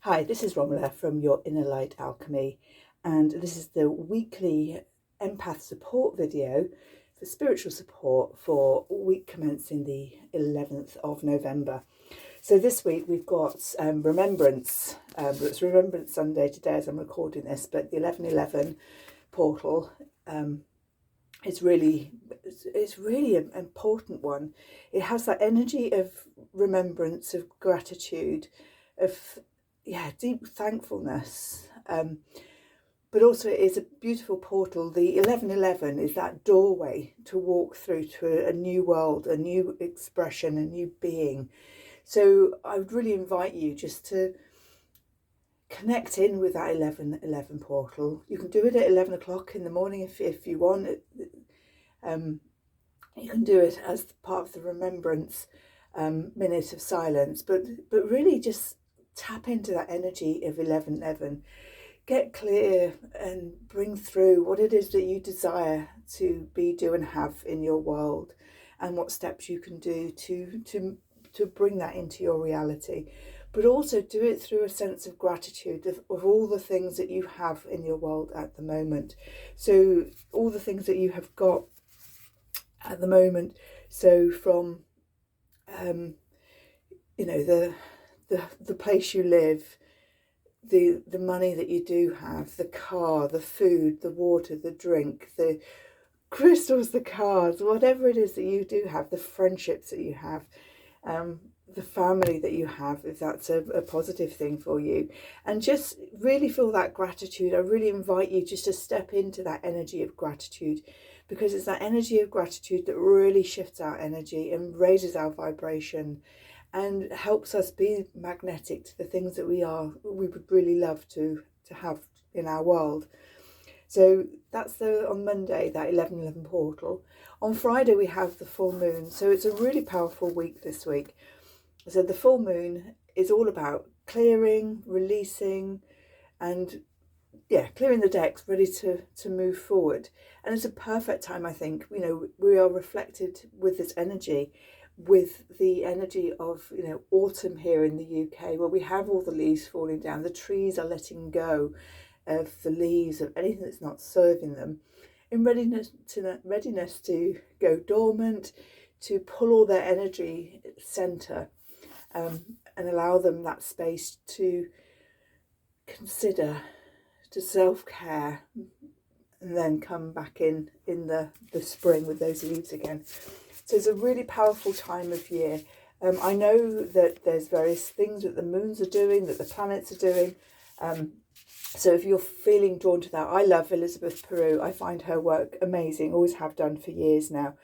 Hi, this is Romola from Your Inner Light Alchemy, and this is the weekly empath support video for spiritual support for week commencing the 11th of November. So this week we've got Remembrance. It's Remembrance Sunday today as I'm recording this, but the 1111 portal it's really an important one. It has that energy of remembrance, of gratitude, of deep thankfulness. But also it is a beautiful portal. The 1111 is that doorway to walk through to a new world, a new expression, a new being. So I would really invite you just to connect in with that 1111 portal. You can do it at 11 o'clock in the morning if you want. You can do it as part of the remembrance minute of silence, but really just tap into that energy of 1111. Get clear and bring through what it is that you desire to be, do, and have in your world, and what steps you can do to bring that into your reality. But also do it through a sense of gratitude of all the things that you have in your world at the moment. So all the things that you have got at the moment. So from the place you live, the money that you do have, the car, the food, the water, the drink, the crystals, the cards, whatever it is that you do have, the friendships that you have, the family that you have, if that's a positive thing for you, and just really feel that gratitude. I really invite you just to step into that energy of gratitude, because it's that energy of gratitude that really shifts our energy and raises our vibration and helps us be magnetic to the things that we would really love to have in our world. So that's on Monday, that 1111 portal. On Friday we have the full moon, so it's a really powerful week this week. So the full moon is all about clearing, releasing, and clearing the decks, ready to move forward. And it's a perfect time, I think. We are reflected with this energy, with the energy of autumn here in the UK, where we have all the leaves falling down. The trees are letting go of the leaves, of anything that's not serving them, in readiness to go dormant, to pull all their energy centre, and allow them that space to consider, to self-care, and then come back in the spring with those leaves again. So it's a really powerful time of year. I know that there's various things that the moons are doing, that the planets are doing. So if you're feeling drawn to that, I love Elizabeth Peru. I find her work amazing, always have done for years now.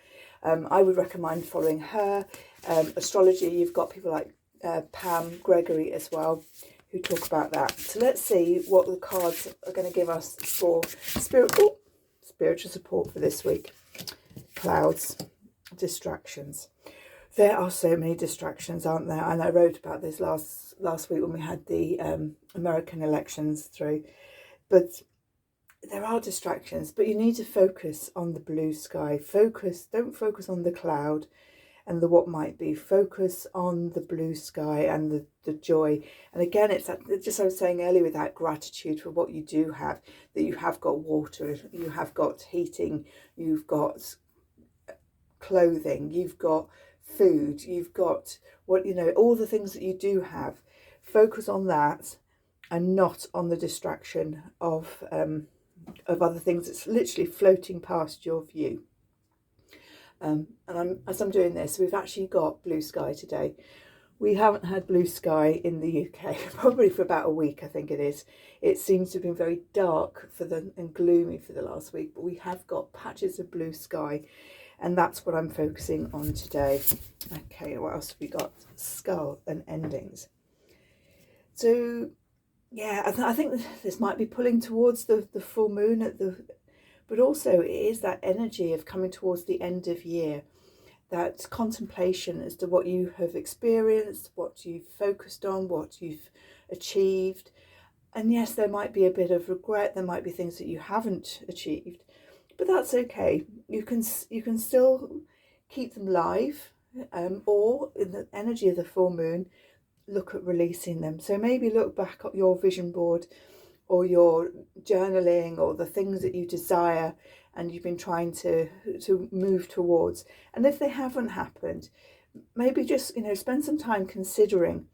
I would recommend following her. Astrology, you've got people like Pam Gregory as well, who talk about that. So let's see what the cards are going to give us for spiritual support for this week. Clouds, distractions. There are so many distractions, aren't there? And I wrote about this last week when we had the American elections through. But there are distractions, but you need to focus on the blue sky. Don't focus on the cloud and the what might be. Focus on the blue sky and the joy. And again, it's just I was saying earlier, with that gratitude for what you do have, that you have got water, you have got heating, you've got clothing, you've got food, you've got all the things that you do have. Focus on that and not on the distraction of other things that's literally floating past your view. And as I'm doing this, we've actually got blue sky today. We haven't had blue sky in the UK probably for about a week, I think it is. It seems to have been very dark and gloomy for the last week, but we have got patches of blue sky, and that's what I'm focusing on today. Okay, what else have we got? Skull and endings. So I think this might be pulling towards the full moon but also it is that energy of coming towards the end of year, that contemplation as to what you have experienced, what you've focused on, what you've achieved. And yes, there might be a bit of regret, there might be things that you haven't achieved, but that's okay. You can still keep them live, or in the energy of the full moon, look at releasing them. So maybe look back at your vision board or your journaling or the things that you desire and you've been trying to move towards. And if they haven't happened, maybe just, spend some time considering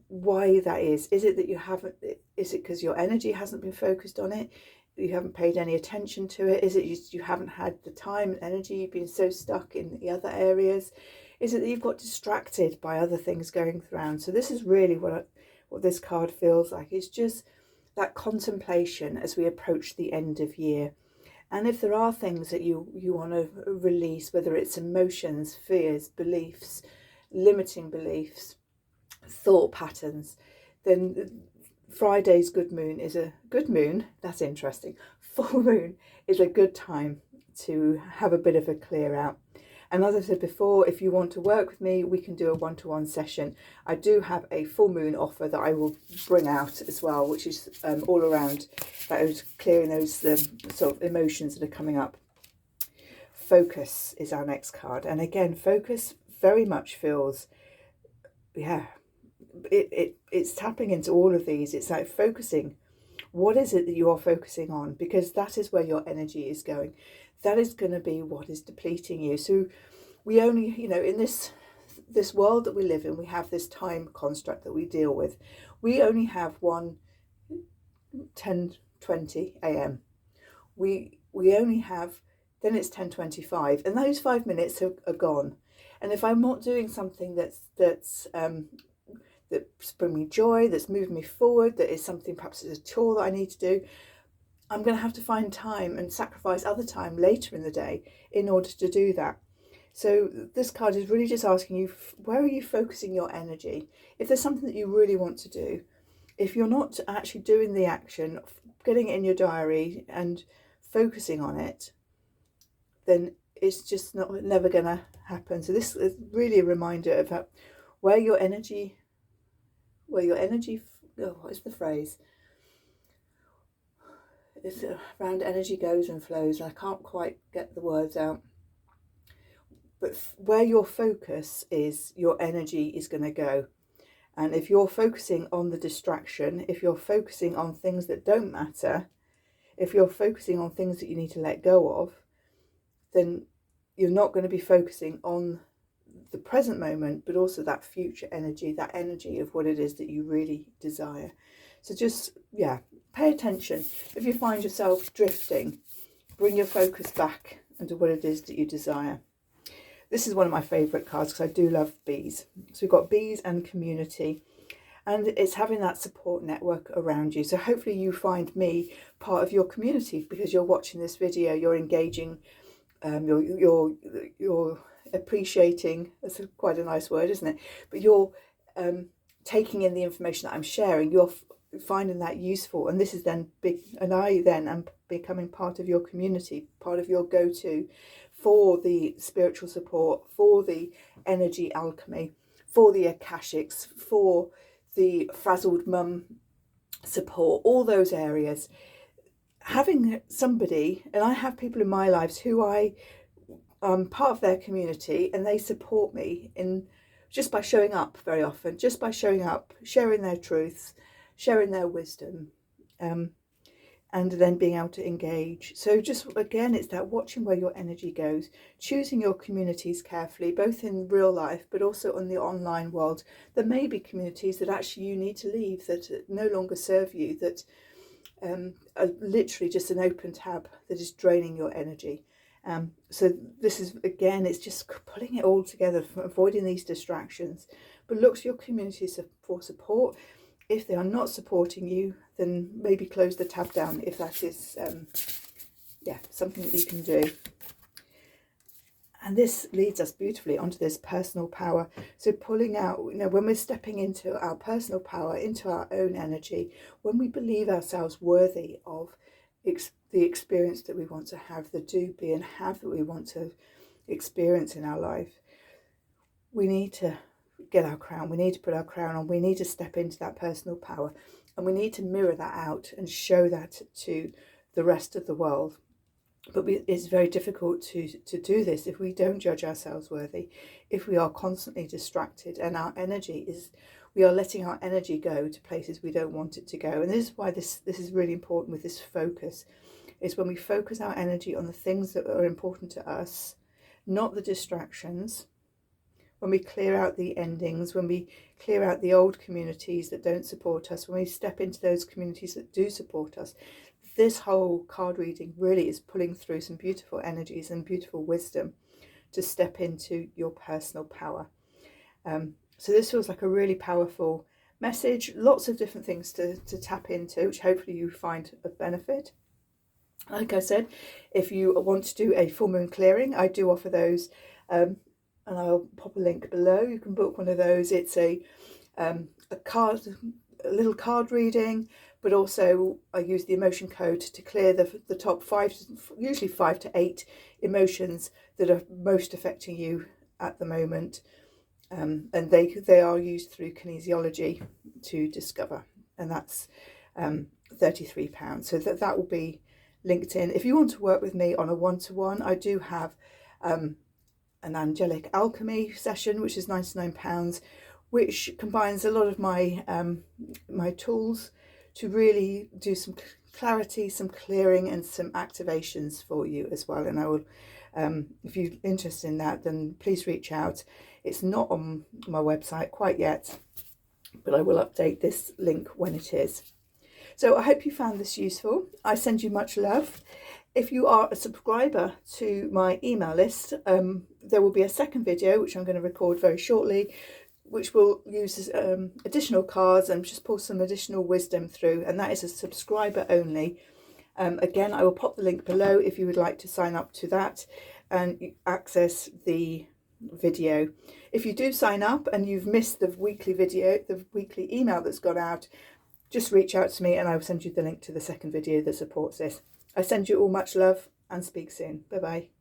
why that is. Is it that you haven't, is it because your energy hasn't been focused on it? You haven't paid any attention to it? Is it you haven't had the time and energy? You've been so stuck in the other areas? Is it that you've got distracted by other things going around? So this is really what this card feels like. It's just that contemplation as we approach the end of year. And if there are things that you want to release, whether it's emotions, fears, beliefs, limiting beliefs, thought patterns, then Friday's good moon is a good moon. That's interesting. Full moon is a good time to have a bit of a clear out. And as I said before, if you want to work with me, we can do a one-to-one session. I do have a full moon offer that I will bring out as well, which is all around those, clearing those sort of emotions that are coming up. Focus is our next card. And again, focus very much feels, it's tapping into all of these. It's like focusing. What is it that you are focusing on? Because that is where your energy is going. That is going to be what is depleting you. So we only, in this world that we live in, we have this time construct that we deal with. We only have one 10:20 a.m. We only have, then it's 10:25, and those 5 minutes are gone. And if I'm not doing something that's bring me joy, that's moving me forward, that is something, perhaps it's a chore that I need to do, I'm going to have to find time and sacrifice other time later in the day in order to do that. So this card is really just asking you, where are you focusing your energy? If there's something that you really want to do, if you're not actually doing the action, getting it in your diary and focusing on it, then it's just never going to happen. So this is really a reminder of where your energy, what is the phrase? It's around energy goes and flows. I can't quite get the words out. But where your focus is, your energy is going to go. And if you're focusing on the distraction, if you're focusing on things that don't matter, if you're focusing on things that you need to let go of, then you're not going to be focusing on the present moment, but also that future energy, that energy of what it is that you really desire. So just, pay attention. If you find yourself drifting, bring your focus back into what it is that you desire. This is one of my favourite cards because I do love bees. So we've got bees and community, and it's having that support network around you. So hopefully you find me part of your community because you're watching this video, you're engaging, you're appreciating. That's quite a nice word, isn't it? But you're taking in the information that I'm sharing. You're finding that useful, and this is then big, and I then am becoming part of your community, part of your go-to for the spiritual support, for the energy alchemy, for the akashics, for the frazzled mum support, all those areas. Having somebody, and I have people in my lives who I'm part of their community, and they support me in just by showing up very often, just by showing up, sharing their truths, sharing their wisdom, and then being able to engage. So just again, it's that watching where your energy goes, choosing your communities carefully, both in real life but also in the online world. There may be communities that actually you need to leave, that no longer serve you, that are literally just an open tab that is draining your energy. So this is, again, it's just pulling it all together, avoiding these distractions, but look to your communities for support. If they are not supporting you, then maybe close the tab down if that is something that you can do. And this leads us beautifully onto this personal power. So pulling out, when we're stepping into our personal power, into our own energy, when we believe ourselves worthy of the experience that we want to have, the do, be and have that we want to experience in our life, we need to get our crown. We need to put our crown on. We need to step into that personal power, and we need to mirror that out and show that to the rest of the world. But it's very difficult to do this if we don't judge ourselves worthy, if we are constantly distracted and our energy is, we are letting our energy go to places we don't want it to go. And this is why this is really important with this focus, is when we focus our energy on the things that are important to us, not the distractions. When we clear out the endings, when we clear out the old communities that don't support us, when we step into those communities that do support us, this whole card reading really is pulling through some beautiful energies and beautiful wisdom to step into your personal power. So this feels like a really powerful message, lots of different things to tap into, which hopefully you find of benefit. Like I said, if you want to do a full moon clearing, I do offer those, and I'll pop a link below. You can book one of those. It's a little card reading, but also I use the emotion code to clear the top usually 5 to 8 emotions that are most affecting you at the moment. And they are used through kinesiology to discover, and that's £33. So that will be linked in. If you want to work with me on a one-to-one, I do have an angelic alchemy session, which is £99, which combines a lot of my my tools to really do some clarity, some clearing, and some activations for you as well. And I will, if you're interested in that, then please reach out. It's not on my website quite yet, but I will update this link when it is. So I hope you found this useful. I send you much love. If you are a subscriber to my email list, there will be a second video, which I'm going to record very shortly, which will use additional cards and just pull some additional wisdom through. And that is a subscriber only. Again, I will pop the link below if you would like to sign up to that and access the video. If you do sign up and you've missed the weekly video, the weekly email that's gone out, just reach out to me and I will send you the link to the second video that supports this. I send you all much love and speak soon. Bye bye.